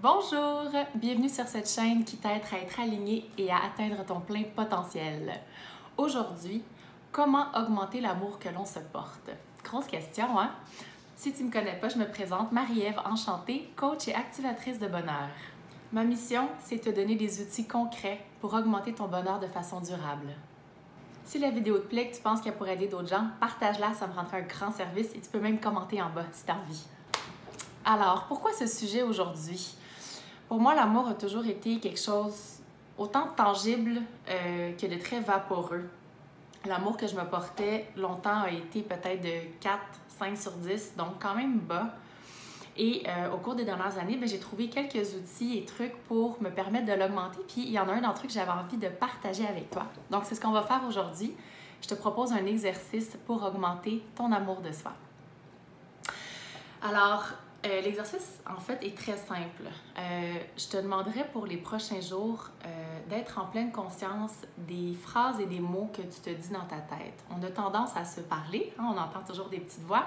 Bonjour! Bienvenue sur cette chaîne qui t'aide à être aligné et à atteindre ton plein potentiel. Aujourd'hui, comment augmenter l'amour que l'on se porte? Grosse question, hein? Si tu ne me connais pas, je me présente Marie-Ève Enchantée, coach et activatrice de bonheur. Ma mission, c'est de te donner des outils concrets pour augmenter ton bonheur de façon durable. Si la vidéo te plaît et que tu penses qu'elle pourrait aider d'autres gens, partage-la, ça me rendra un grand service et tu peux même commenter en bas si tu as envie. Alors, pourquoi ce sujet aujourd'hui? Pour moi, l'amour a toujours été quelque chose autant de tangible que de très vaporeux. L'amour que je me portais longtemps a été peut-être de 4, 5 sur 10, donc quand même bas. Et au cours des dernières années, j'ai trouvé quelques outils et trucs pour me permettre de l'augmenter. Puis il y en a un d'entre eux que j'avais envie de partager avec toi. Donc c'est ce qu'on va faire aujourd'hui. Je te propose un exercice pour augmenter ton amour de soi. Alors, l'exercice, en fait, est très simple. Je te demanderai pour les prochains jours d'être en pleine conscience des phrases et des mots que tu te dis dans ta tête. On a tendance à se parler, hein, on entend toujours des petites voix.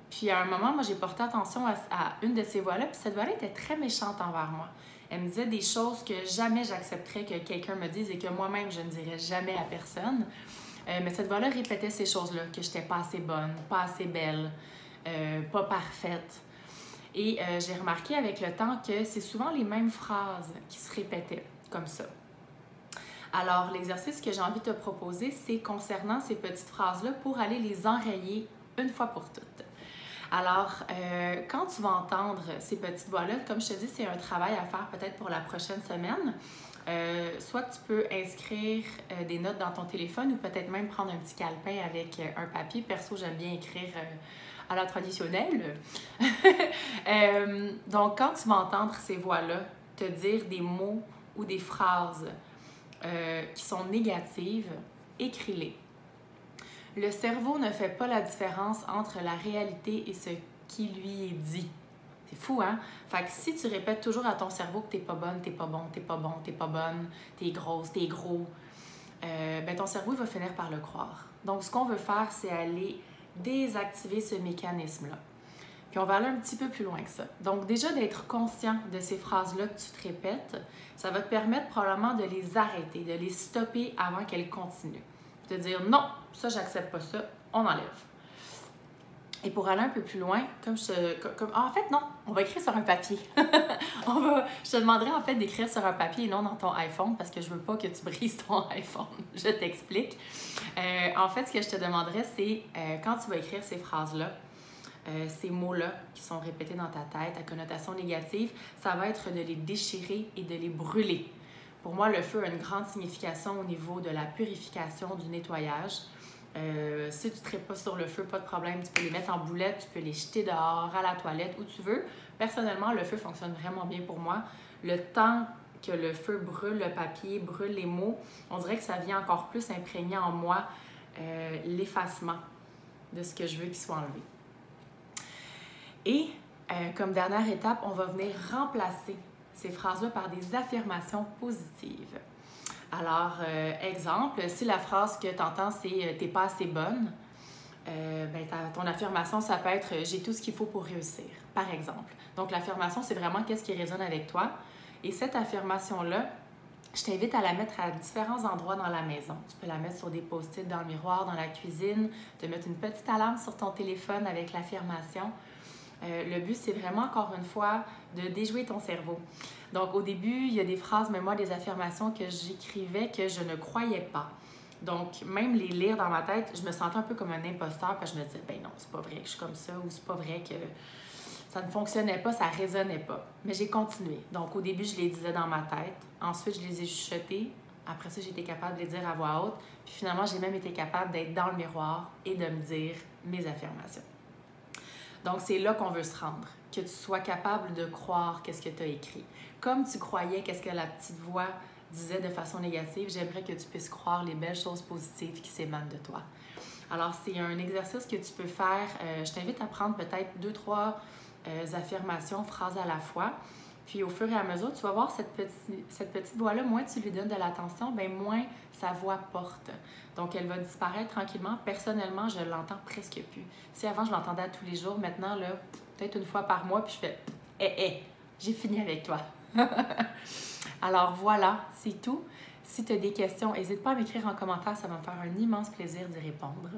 Puis à un moment, moi, j'ai porté attention à une de ces voix-là, puis cette voix-là était très méchante envers moi. Elle me disait des choses que jamais j'accepterais que quelqu'un me dise et que moi-même, je ne dirais jamais à personne. Mais cette voix-là répétait ces choses-là, que je n'étais pas assez bonne, pas assez belle, pas parfaite. Et j'ai remarqué avec le temps que c'est souvent les mêmes phrases qui se répétaient comme ça. Alors, l'exercice que j'ai envie de te proposer, c'est concernant ces petites phrases-là pour aller les enrayer une fois pour toutes. Alors, quand tu vas entendre ces petites voix-là, comme je te dis, c'est un travail à faire peut-être pour la prochaine semaine. Soit tu peux inscrire des notes dans ton téléphone ou peut-être même prendre un petit calepin avec un papier. Perso, j'aime bien écrire à la traditionnelle. Donc, quand tu vas entendre ces voix-là te dire des mots ou des phrases qui sont négatives, écris-les. Le cerveau ne fait pas la différence entre la réalité et ce qui lui est dit. C'est fou, hein? Fait que si tu répètes toujours à ton cerveau que t'es pas bonne, t'es pas bon, t'es pas bon, t'es pas bonne, t'es grosse, t'es gros, ton cerveau il va finir par le croire. Donc, ce qu'on veut faire, c'est aller désactiver ce mécanisme-là. Puis on va aller un petit peu plus loin que ça. Donc, déjà d'être conscient de ces phrases-là que tu te répètes, ça va te permettre probablement de les arrêter, de les stopper avant qu'elles continuent. De dire non, ça, j'accepte pas ça, on enlève. Et pour aller un peu plus loin, en fait, non, on va écrire sur un papier. Je te demanderai en fait d'écrire sur un papier et non dans ton iPhone parce que je veux pas que tu brises ton iPhone. Je t'explique. En fait, ce que je te demanderais, c'est quand tu vas écrire ces phrases-là, ces mots-là qui sont répétés dans ta tête à connotation négative, ça va être de les déchirer et de les brûler. Pour moi, le feu a une grande signification au niveau de la purification, du nettoyage. Si tu ne traites pas sur le feu, pas de problème, tu peux les mettre en boulettes, tu peux les jeter dehors, à la toilette, où tu veux. Personnellement, le feu fonctionne vraiment bien pour moi. Le temps que le feu brûle le papier, brûle les mots, on dirait que ça vient encore plus imprégner en moi l'effacement de ce que je veux qu'il soit enlevé. Et comme dernière étape, on va venir remplacer ces phrases-là par des affirmations positives. Alors, exemple, si la phrase que tu entends, c'est « t'es pas assez bonne », ton affirmation, ça peut être « j'ai tout ce qu'il faut pour réussir », par exemple. Donc, l'affirmation, c'est vraiment qu'est-ce qui résonne avec toi. Et cette affirmation-là, je t'invite à la mettre à différents endroits dans la maison. Tu peux la mettre sur des post-it dans le miroir, dans la cuisine, te mettre une petite alarme sur ton téléphone avec l'affirmation. Le but, c'est vraiment, encore une fois, de déjouer ton cerveau. Donc, au début, il y a des phrases, mais moi, des affirmations que j'écrivais que je ne croyais pas. Donc, même les lire dans ma tête, je me sentais un peu comme un imposteur parce que je me disais, ben non, c'est pas vrai que je suis comme ça ou c'est pas vrai que ça ne fonctionnait pas, ça résonnait pas. Mais j'ai continué. Donc, au début, je les disais dans ma tête. Ensuite, je les ai chuchotés. Après ça, j'ai été capable de les dire à voix haute. Puis finalement, j'ai même été capable d'être dans le miroir et de me dire mes affirmations. Donc, c'est là qu'on veut se rendre, que tu sois capable de croire qu'est-ce que tu as écrit. Comme tu croyais qu'est-ce que la petite voix disait de façon négative, j'aimerais que tu puisses croire les belles choses positives qui s'émanent de toi. Alors, c'est un exercice que tu peux faire. Je t'invite à prendre peut-être 2-3 affirmations, phrases à la fois. Puis au fur et à mesure, tu vas voir cette petite voix-là, moins tu lui donnes de l'attention, bien moins sa voix porte. Donc, elle va disparaître tranquillement. Personnellement, je l'entends presque plus. Si avant, je l'entendais à tous les jours, maintenant, là, peut-être une fois par mois, puis je fais j'ai fini avec toi. Alors voilà, c'est tout. Si tu as des questions, n'hésite pas à m'écrire en commentaire, ça va me faire un immense plaisir d'y répondre.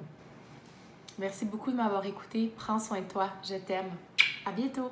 Merci beaucoup de m'avoir écouté. Prends soin de toi. Je t'aime. À bientôt.